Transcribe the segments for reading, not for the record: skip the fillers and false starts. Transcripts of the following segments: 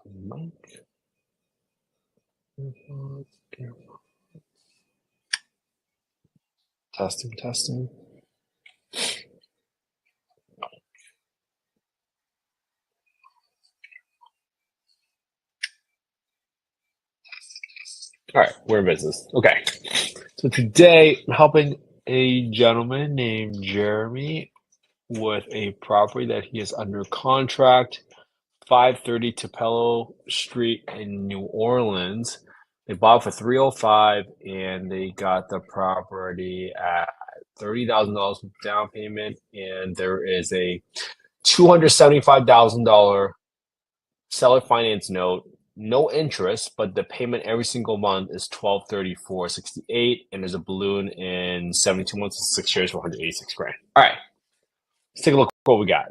Mike. Testing. All right, we're in business. Okay. So today I'm helping a gentleman named Jeremy with a property that he is under contract, 530 Tupelo Street in New Orleans. They bought for 305 and they got the property at $30,000 down payment, and there is a $275,000 seller finance note, no interest, but the payment every single month is $1,234.68, and there's a balloon in 72 months and 6 years for $186,000. All right, let's take a look at what we got.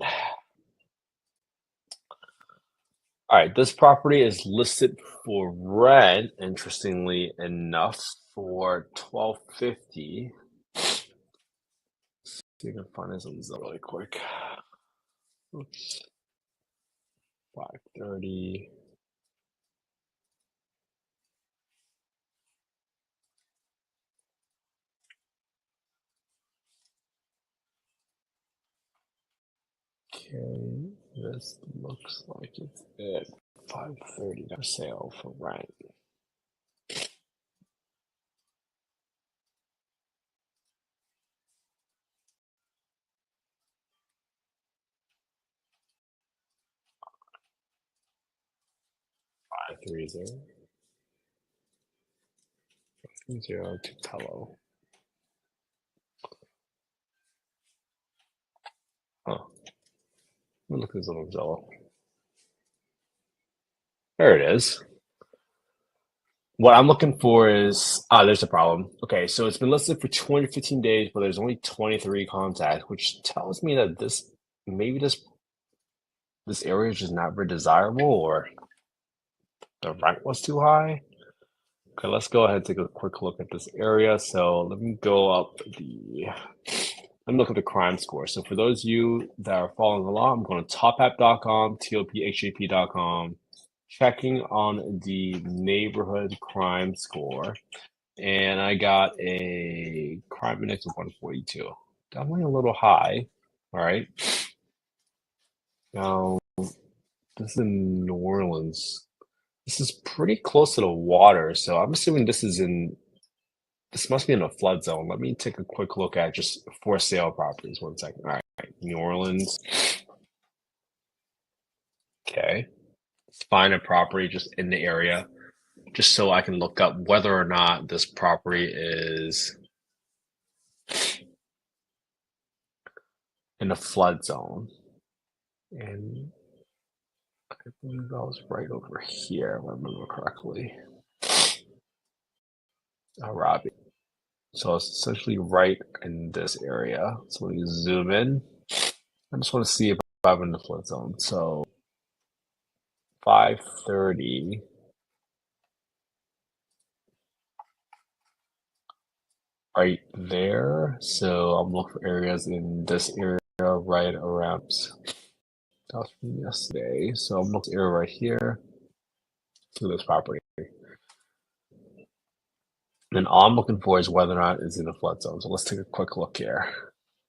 All right, this property is listed for rent, interestingly enough, for $1,250. See if I can find this on Zillow really quick. Oops. 530. Okay, this looks like it's at 530 for sale for rent. Five three zero Tupelo. Oh, look at this little Zillow. There it is. What I'm looking for is there's a problem. Okay, so it's been listed for 215 days, but there's only 23 contacts, which tells me that this area is just not very desirable, or the rent was too high. Okay, let's go ahead and take a quick look at this area. So let me look at the crime score. So for those of you that are following along, I'm going to tophap.com, tophap.com, checking on the neighborhood crime score, and I got a crime index of 142. Definitely a little high. All right. Now, this is in New Orleans. This is pretty close to the water, so I'm assuming this must be in a flood zone. Let me take a quick look at just for sale properties. 1 second. All right, New Orleans. Okay. Let's find a property just in the area, just so I can look up whether or not this property is in a flood zone. And I believe I was right over here, if I remember correctly. Robbie. So it's essentially right in this area. So when you zoom in, I just want to see if I'm in the flood zone. So 530. Right there. So I'm looking for areas in this area right around. That was from yesterday. So I'm looking at area right here to this property. And all I'm looking for is whether or not it's in a flood zone. So let's take a quick look here.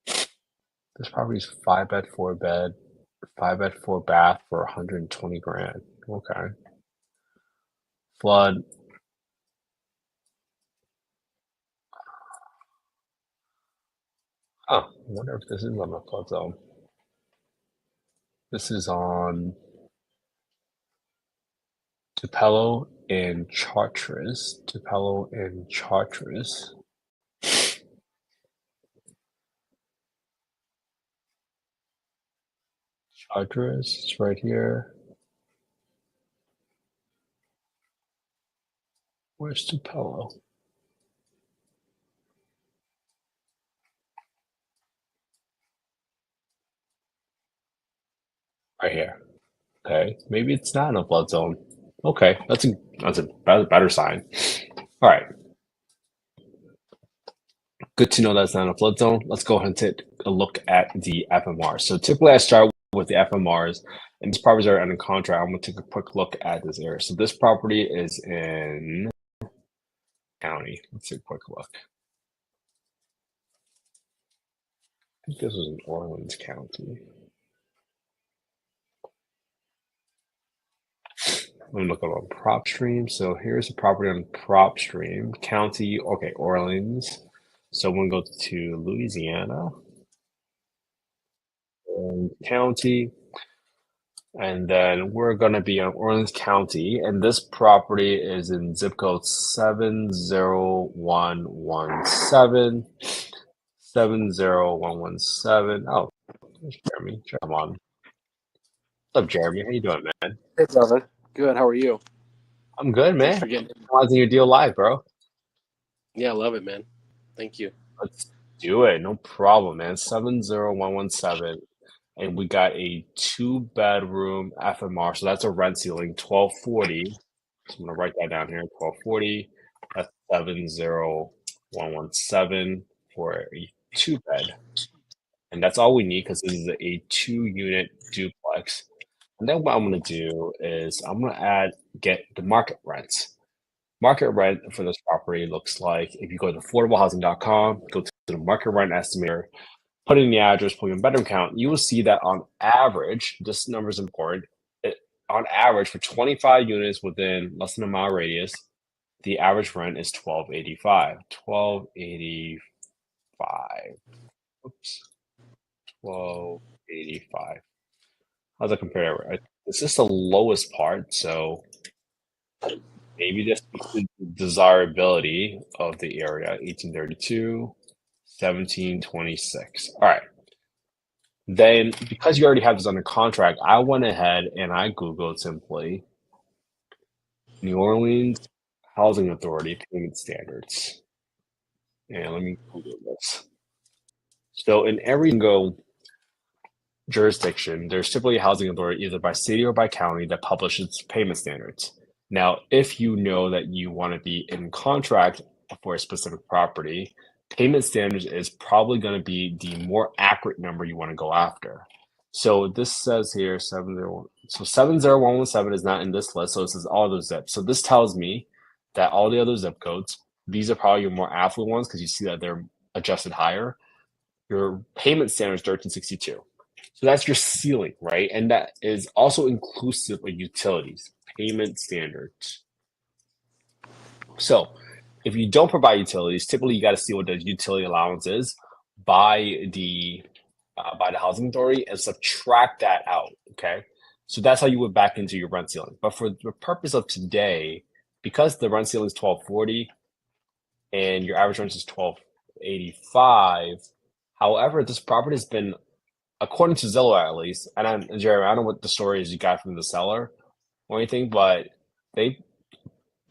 This property is 5-bed, 4-bed, 5-bed, 4-bath for 120 grand. Okay. Flood. Oh, I wonder if this is on the flood zone. This is on Tupelo and Chartres. Tupelo and Chartres. Chartres is right here. Where's Tupelo? Right here. Okay, maybe it's not in a flood zone. Okay, that's a better sign. All right. Good to know that's not a flood zone. Let's go ahead and take a look at the FMRs. So typically I start with the FMRs, And these properties are under contract. I'm going to take a quick look at this area. So this property is in county. Let's take a quick look. I think this was in Orleans County. I'm gonna look up on PropStream. So here's the property on PropStream. County, okay, Orleans. So I'm gonna go to Louisiana and county, and then we're gonna be on Orleans County, and this property is in zip code 70117. 70117. Oh, there's Jeremy. Come on. What's up, Jeremy? How you doing, man? Hey, brother. Good. How are you? I'm good, man. Thanks for getting. Analyzing your deal live, bro. Yeah, I love it, man. Thank you. Let's do it. No problem, man. 70117. And we got a 2-bedroom FMR. So that's a rent ceiling, 1240. So I'm gonna write that down here. 1240. That's 70117 for a 2-bed. And that's all we need because this is a 2-unit duplex. And then what I'm gonna do is I'm gonna get the market rents. Market rent for this property looks like if you go to affordablehousing.com, go to the market rent estimator, put in the address, put in bedroom count, you will see that on average, this number is important. On average, for 25 units within less than a mile radius, the average rent is $12.85. $12.85. Oops. $12.85. How's that compare? This is the lowest part, so maybe this speaks to the desirability of the area. 1832, 1726. All right. Then, because you already have this under contract, I went ahead and I Googled simply New Orleans Housing Authority payment standards. And let me Google this. So in every single jurisdiction, there's typically a housing authority either by city or by county that publishes payment standards. Now, if you know that you want to be in contract for a specific property, payment standards is probably going to be the more accurate number you want to go after. So this says here 701. So 70117 is not in this list, so it says all those zips. So this tells me that all the other zip codes, these are probably your more affluent ones because you see that they're adjusted higher. Your payment standard is 1362. So that's your ceiling, right? And that is also inclusive of utilities, payment standards. So if you don't provide utilities, typically you got to see what the utility allowance is by the housing authority and subtract that out. Okay, so that's how you would back into your rent ceiling. But for the purpose of today, because the rent ceiling is 1240 and your average rent is 1285. However, this property has been, according to Zillow at least, and Jeremy, I don't know what the story is you got from the seller or anything, but they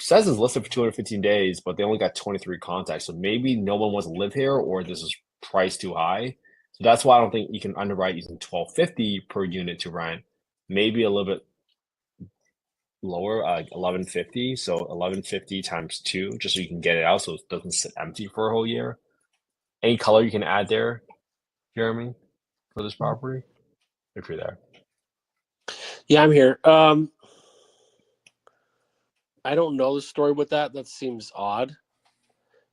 says it's listed for 215 days, but they only got 23 contacts. So maybe no one wants to live here, or this is priced too high. So that's why I don't think you can underwrite using 1250 per unit to rent. Maybe a little bit lower, 1150. So 1150 times 2, just so you can get it out, so it doesn't sit empty for a whole year. Any color you can add there, Jeremy, for this property, if you're there. Yeah, I'm here. I don't know the story with that. That seems odd.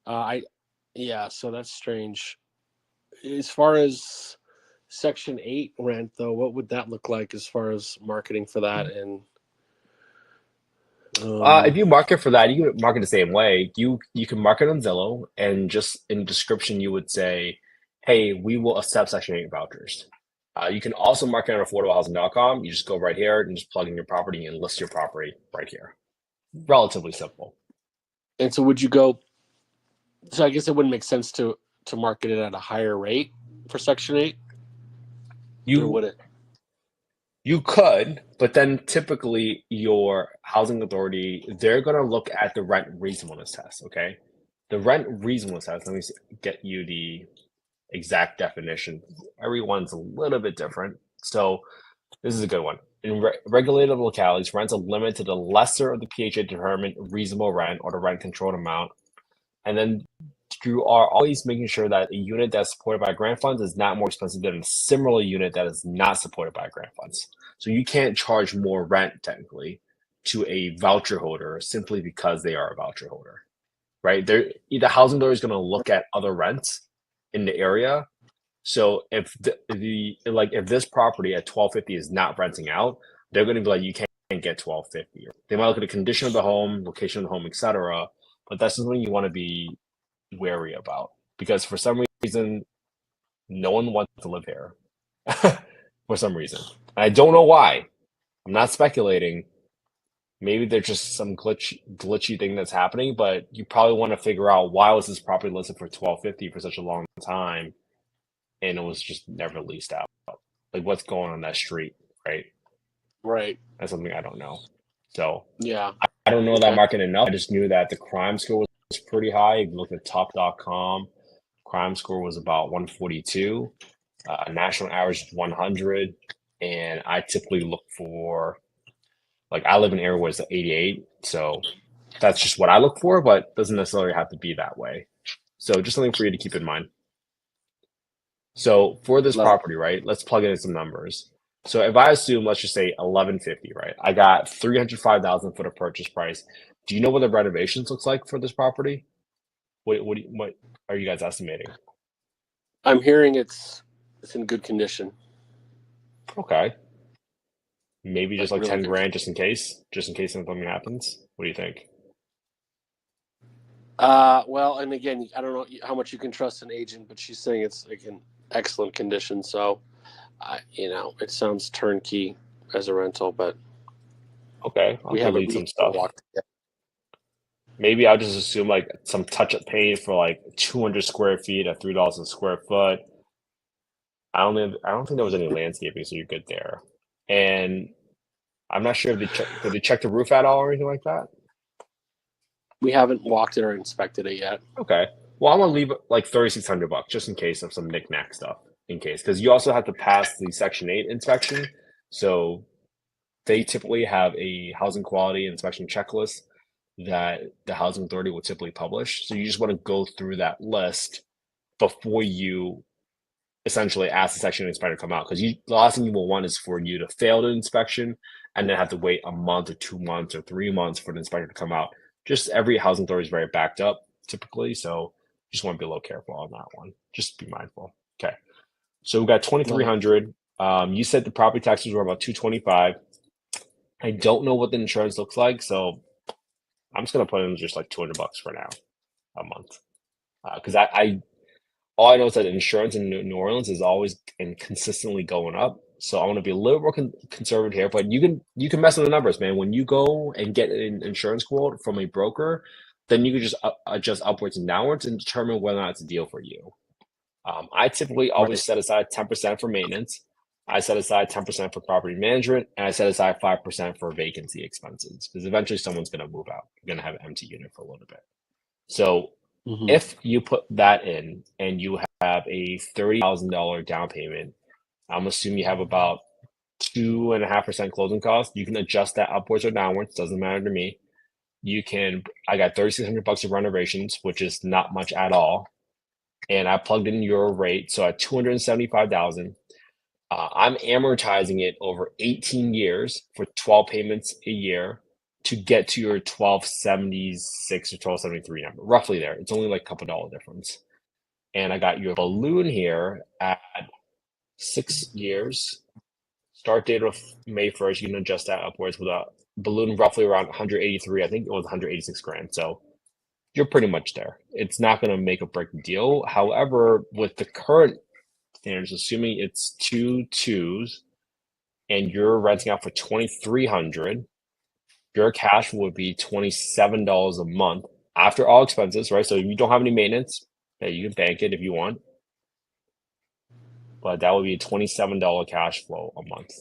So that's strange. As far as Section 8 rent, though, what would that look like as far as marketing for that? And If you market for that, you can market the same way. You can market on Zillow, and just in the description you would say, "Hey, we will accept Section 8 vouchers." You can also market on affordablehousing.com. You just go right here and just plug in your property and list your property right here. Relatively simple. And so would you go? So I guess it wouldn't make sense to market it at a higher rate for Section 8. Or would it? You could, but then typically your housing authority, they're going to look at the rent reasonableness test, okay? The rent reasonableness test, let me get you the exact definition. Everyone's a little bit different. So this is a good one. In regulated localities, rents are limited to the lesser of the PHA determined reasonable rent or the rent controlled amount, and then you are always making sure that a unit that's supported by grant funds is not more expensive than a similar unit that is not supported by grant funds. So you can't charge more rent technically to a voucher holder simply because they are a voucher holder, right? The housing authority is going to look at other rents in the area. So if if this property at 1250 is not renting out, they're going to be like, you can't get 1250. They might look at the condition of the home, location of the home, etc. But that's something you want to be wary about because for some reason, no one wants to live here. For some reason, I don't know why. I'm not speculating. Maybe there's just some glitchy thing that's happening, but you probably want to figure out why was this property listed for 1250 for such a long time, and it was just never leased out. Like what's going on that street, right? Right. That's something I don't know. So Yeah. I don't know that Okay. market enough. I just knew that the crime score was pretty high. If you look at top.com, crime score was about 142. National average is 100. And I typically look for, like, I live in an area where it's 88. So that's just what I look for, but doesn't necessarily have to be that way. So just something for you to keep in mind. So for this Love it. property, right, let's plug in some numbers. So if I assume, let's just say 1150, right? I got 305,000 for the purchase price. Do you know what the renovations looks like for this property? What are you guys estimating? I'm hearing it's in good condition. Okay, maybe just Like like really 10 good. grand just in case something happens. What do you think? Well, and again, I don't know how much you can trust an agent, but she's saying it's like in excellent condition. So, it sounds turnkey as a rental, but Okay, I'll we haven't delete some stuff. walked yet. Maybe I'll just assume like some touch-up paint for like 200 square feet at $3 a square foot. I don't think there was any landscaping, so you're good there. And I'm not sure if did they check the roof at all or anything like that? We haven't walked it or inspected it yet. Okay. Well, I'm gonna leave like 3,600 bucks just in case of some knickknack stuff. In case, because you also have to pass the Section 8 inspection. So they typically have a housing quality inspection checklist that the housing authority will typically publish. So you just want to go through that list before you essentially ask the section inspector to come out. Because the last thing you will want is for you to fail the inspection and then have to wait a month or 2 months or 3 months for the inspector to come out. Just every housing authority is very backed up typically. So you just want to be a little careful on that one. Just be mindful. Okay. So we've got 2,300. You said the property taxes were about 225. I don't know what the insurance looks like, so I'm just gonna put in just like 200 bucks for now a month. Because all I know is that insurance in New Orleans is always and consistently going up. So I want to be a little more conservative here, but you can mess with the numbers, man. When you go and get an insurance quote from a broker, then you can just adjust upwards and downwards and determine whether or not it's a deal for you. I typically always Right. set aside 10% for maintenance. I set aside 10% for property management, and I set aside 5% for vacancy expenses because eventually someone's going to move out. You're going to have an empty unit for a little bit. So Mm-hmm. if you put that in and you have a $30,000 down payment, I'm assuming you have about 2.5% closing costs. You can adjust that upwards or downwards. Doesn't matter to me. I got 3,600 bucks of renovations, which is not much at all. And I plugged in your rate. So at 275,000, I'm amortizing it over 18 years for 12 payments a year to get to your 1276 or 1273 number, roughly there. It's only like a couple dollar difference. And I got your balloon here at 6 years. Start date of May 1st. You can adjust that upwards with a balloon roughly around 183. I think it was 186 grand. So you're pretty much there. It's not going to make or break the deal. However, with the current standards, assuming it's 2 2s and you're renting out for 2,300, your cash would be $27 a month after all expenses, right? So if you don't have any maintenance, hey, you can bank it if you want, but that would be a $27 cash flow a month,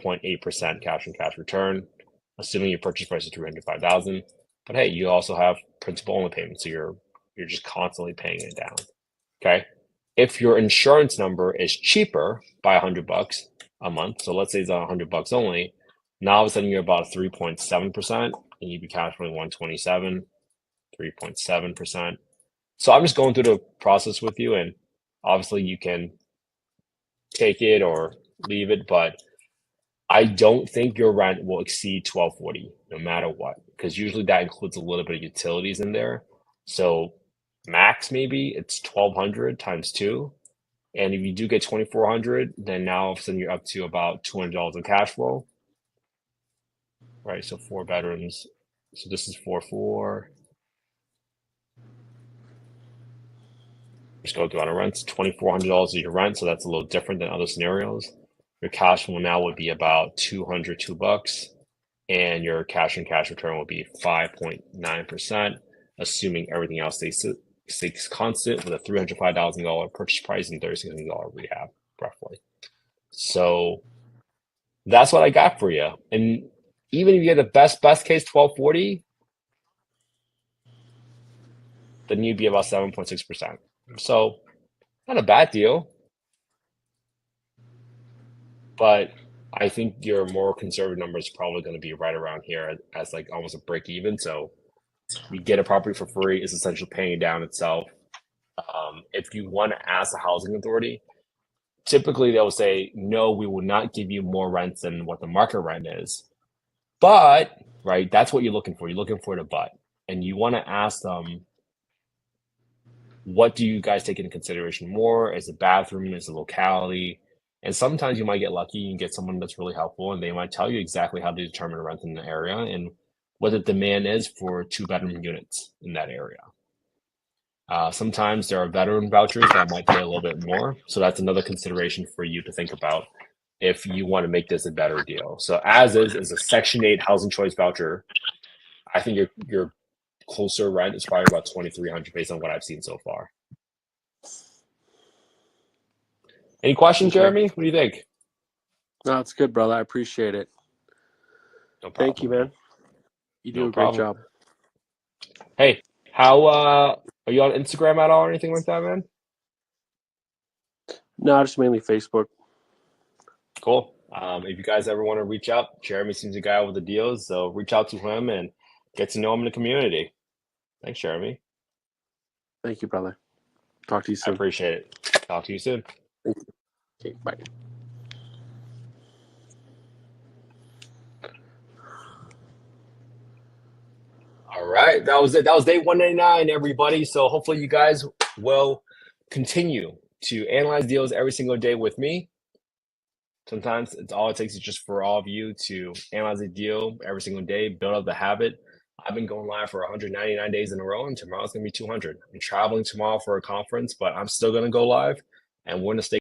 0.8% cash on cash return, assuming your purchase price is 305,000. But hey, you also have principal only payments, so you're just constantly paying it down. Okay. If your insurance number is cheaper by 100 bucks a month, so let's say it's 100 bucks only, now all of a sudden you're about 3.7%, and you'd be cash flowing 127, 3.7%. So I'm just going through the process with you, and obviously you can take it or leave it, but I don't think your rent will exceed 1240 no matter what, because usually that includes a little bit of utilities in there. So max maybe it's 1200 times two. And if you do get 2400, then now all of a sudden you're up to about $200 in cash flow. Right, so 4 bedrooms. So this is 4 4. Just go through on a rent. $2,400 is your rent, so that's a little different than other scenarios. Your cash flow now would be about $202, and your cash and cash return will be 5.9%, assuming everything else stays constant with a $305,000 purchase price and $3,600 rehab, roughly. So that's what I got for you. And even if you get the best case 1240, then you'd be about 7.6%. So not a bad deal. But I think your more conservative number is probably going to be right around here as like almost a break even. So you get a property for free, it's essentially paying it down itself. If you want to ask the housing authority, typically they'll say, no, we will not give you more rents than what the market rent is. But, right, that's what you're looking for. You're looking for the but. And you want to ask them, what do you guys take into consideration more? Is the bathroom, is the locality? And sometimes you might get lucky and get someone that's really helpful, and they might tell you exactly how to determine rent in the area and what the demand is for 2 bedroom units in that area. Sometimes there are veteran vouchers that might pay a little bit more. So that's another consideration for you to think about if you want to make this a better deal. So as is a Section 8 housing choice voucher. I think your closer rent is probably about 2,300 based on what I've seen so far. Any questions, Okay. Jeremy? What do you think? No, it's good, brother. I appreciate it. No problem. Thank you, man. You do No a great problem. job. Hey, how are you on Instagram at all or anything like that, man? No, just mainly Facebook. Cool. If you guys ever want to reach out, Jeremy seems a guy with the deals, so reach out to him and get to know him in the community. Thanks, Jeremy. Thank you, brother. Talk to you I soon. appreciate it. Talk to you soon. Thank you. Okay, bye. All right, that was it. That was day 199, everybody. So hopefully you guys will continue to analyze deals every single day with me. Sometimes it's all it takes is just for all of you to analyze a deal every single day, build up the habit. I've been going live for 199 days in a row, and tomorrow's gonna be 200. I'm traveling tomorrow for a conference, but I'm still gonna go live, and we're gonna stay